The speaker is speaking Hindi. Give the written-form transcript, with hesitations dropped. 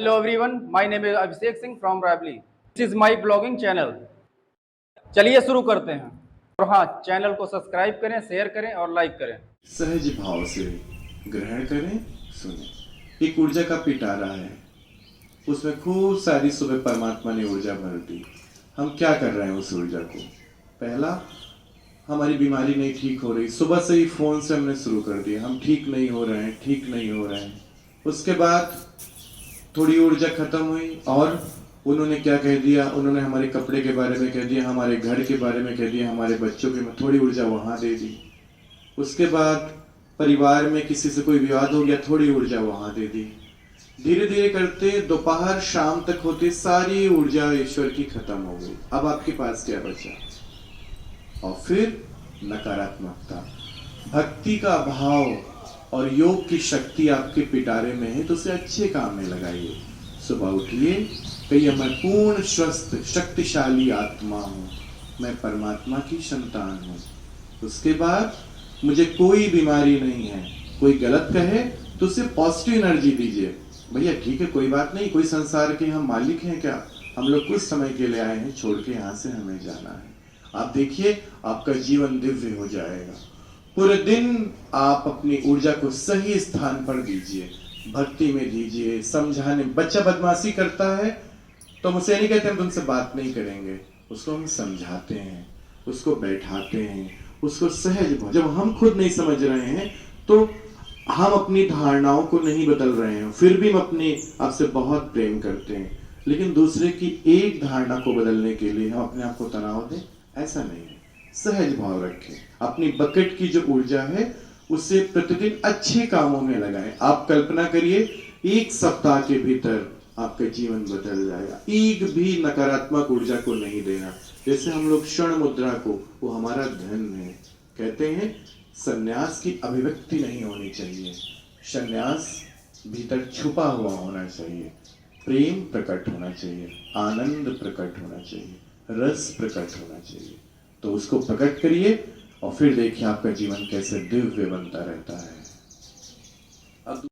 Hello everyone, my name is Abhishek Singh from Raibli. This is my blogging channel. चलिए शुरू करते हैं। और हाँ, चैनल को सब्सक्राइब करें, शेयर करें और लाइक करें। सहज भाव से ग्रहण करें, सुने। एक ऊर्जा का पिटारा है, उसमें खूब सारी सुबह परमात्मा ने ऊर्जा भर दी। हम क्या कर रहे हैं उस ऊर्जा को? पहला, हमारी बीमारी नहीं ठीक हो रही, सुबह से ही फोन से हमने शुरू कर दिया, हम ठीक नहीं हो रहे हैं, ठीक नहीं हो रहे हैं। उसके बाद थोड़ी ऊर्जा खत्म हुई और उन्होंने क्या कह दिया, उन्होंने हमारे कपड़े के बारे में कह दिया, हमारे घर के बारे में कह दिया, हमारे बच्चों के, थोड़ी ऊर्जा वहां दे दी। उसके बाद परिवार में किसी से कोई विवाद हो गया, थोड़ी ऊर्जा वहां दे दी। धीरे धीरे करते दोपहर शाम तक होते सारी ऊर्जा ईश्वर की खत्म हो गई। अब आपके पास क्या बचा? और फिर नकारात्मकता, भक्ति का भाव और योग की शक्ति आपके पिटारे में है, तो उसे अच्छे काम में लगाइए। सुबह उठिए, कहिए मैं पूर्ण स्वस्थ शक्तिशाली आत्मा हूं, मैं परमात्मा की संतान हूं। उसके बाद मुझे कोई बीमारी नहीं है। कोई गलत कहे तो उसे पॉजिटिव एनर्जी दीजिए। भैया ठीक है, कोई बात नहीं, कोई संसार के हम मालिक हैं क्या? हम लोग कुछ समय के लिए आए हैं, छोड़ के यहाँ से हमें जाना है। आप देखिए, आपका जीवन दिव्य हो जाएगा। पूरे दिन आप अपनी ऊर्जा को सही स्थान पर दीजिए, भक्ति में दीजिए, समझाने। बच्चा बदमाशी करता है तो हम उसे नहीं कहते हम तुमसे बात नहीं करेंगे, उसको हम समझाते हैं, उसको बैठाते हैं, उसको सहज। जब हम खुद नहीं समझ रहे हैं तो हम अपनी धारणाओं को नहीं बदल रहे हैं, फिर भी हम अपने आपसे बहुत प्रेम करते हैं, लेकिन दूसरे की एक धारणा को बदलने के लिए हम अपने आप को तनाव दें, ऐसा नहीं है। सहज भाव रखें, अपनी बकेट की जो ऊर्जा है उसे प्रतिदिन अच्छे कामों में लगाएं। आप कल्पना करिए, एक सप्ताह के भीतर आपका जीवन बदल जाएगा। एक भी नकारात्मक ऊर्जा को नहीं देना। जैसे हम लोग क्षण मुद्रा को, वो हमारा धन है, कहते हैं सन्यास की अभिव्यक्ति नहीं होनी चाहिए, सन्यास भीतर छुपा हुआ होना चाहिए। प्रेम प्रकट होना चाहिए, आनंद प्रकट होना चाहिए, रस प्रकट होना चाहिए। तो उसको प्रकट करिए और फिर देखिए आपका जीवन कैसे दिव्य बनता रहता है। अब